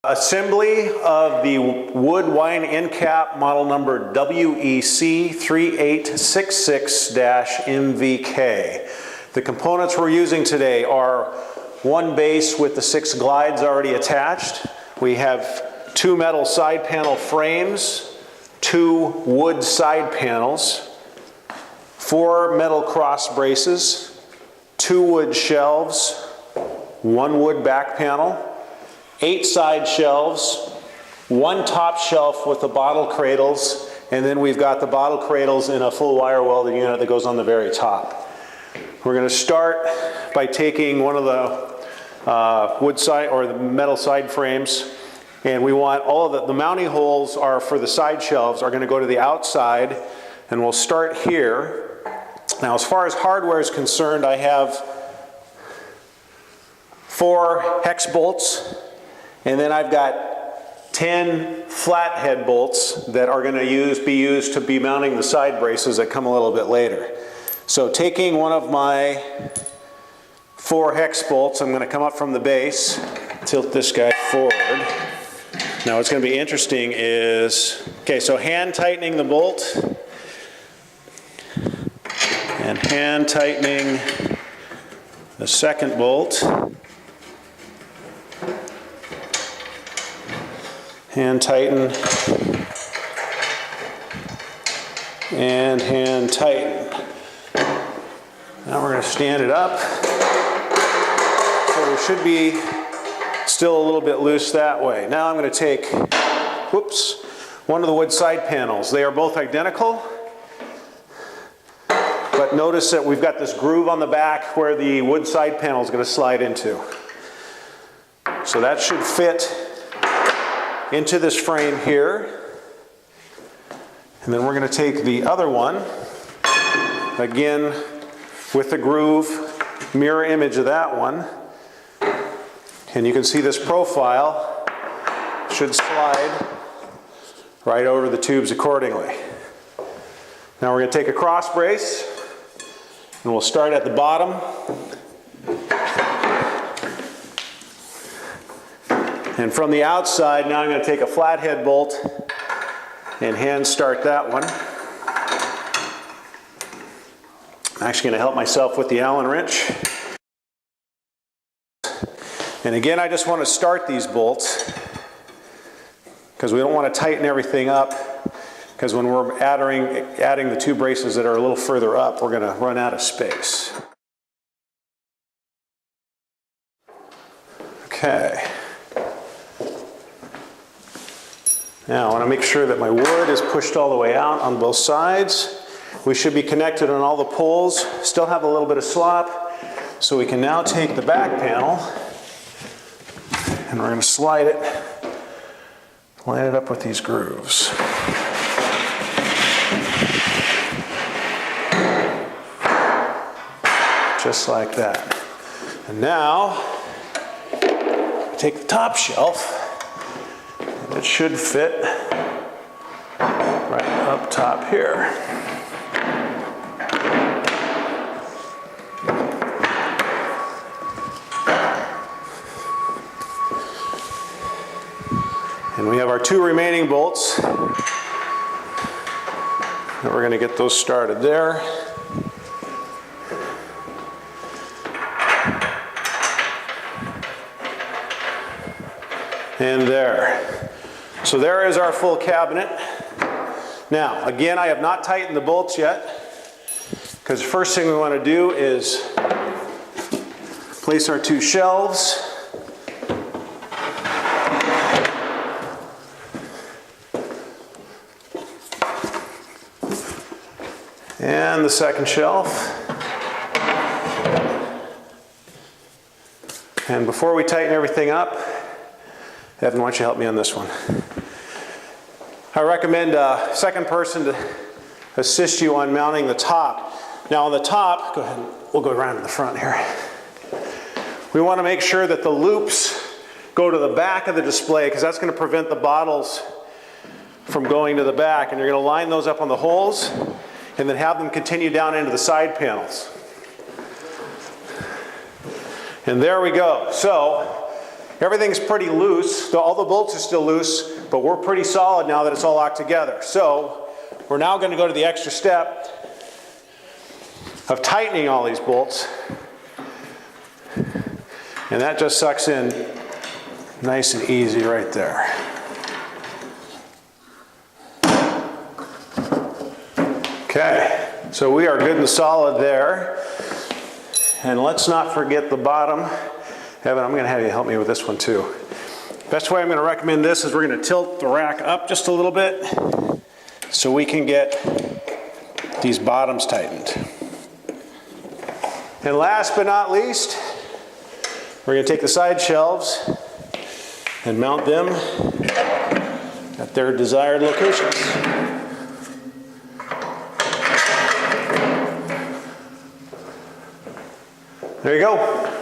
Assembly of the wood wine end cap model number WEC3866-MVK. The components we're using today are one base with the 6 glides already attached. We have 2 metal side panel frames, 2 wood side panels, 4 metal cross braces, 2 wood shelves, 1 wood back panel, 8 side shelves, 1 top shelf with the bottle cradles, and then we've got the bottle cradles in a full wire welded unit that goes on the very top. We're going to start by taking one of the wood side or the metal side frames, and we want all of the mounting holes are for the side shelves are going to go to the outside, and we'll start here. Now, as far as hardware is concerned, I have 4 hex bolts. And then I've got 10 flathead bolts that are going to be used to be mounting the side braces that come a little bit later. So taking one of my 4 hex bolts, I'm going to come up from the base, tilt this guy forward. Now what's going to be interesting is, okay, so hand tightening the bolt and hand tightening the second bolt. Hand tighten, and hand tighten. Now we're going to stand it up. So we should be still a little bit loose that way. Now I'm going to take, one of the wood side panels. They are both identical, but notice that we've got this groove on the back where the wood side panel is going to slide into. So that should fit into this frame here, and then we're going to take the other one, again with the groove, mirror image of that one, and you can see this profile should slide right over the tubes accordingly. Now we're going to take a cross brace, and we'll start at the bottom. And from the outside, now I'm going to take a flathead bolt and hand start that one. I'm actually going to help myself with the Allen wrench. And again, I just want to start these bolts because we don't want to tighten everything up, because when we're adding the 2 braces that are a little further up, we're going to run out of space. Okay. Now I want to make sure that my wood is pushed all the way out on both sides. We should be connected on all the poles. Still have a little bit of slop. So we can now take the back panel and we're going to slide it, line it up with these grooves. Just like that. And now take the top shelf. It should fit right up top here. And we have our 2 remaining bolts. And we're going to get those started there. And there. So there is our full cabinet. Now, again, I have not tightened the bolts yet, because the first thing we want to do is place our 2 shelves. And the second shelf. And before we tighten everything up, Evan, why don't you help me on this one? I recommend a second person to assist you on mounting the top. Now on the top, go ahead, we'll go around to the front here. We want to make sure that the loops go to the back of the display, because that's going to prevent the bottles from going to the back. And you're going to line those up on the holes and then have them continue down into the side panels. And there we go. So Everything's pretty loose. All the bolts are still loose, but we're pretty solid now that it's all locked together. So we're now going to go to the extra step of tightening all these bolts. And that just sucks in nice and easy right there. Okay, so we are good and solid there. And let's not forget the bottom. Evan, I'm going to have you help me with this one too. Best way I'm going to recommend this is we're going to tilt the rack up just a little bit so we can get these bottoms tightened. And last but not least, we're going to take the side shelves and mount them at their desired locations. There you go.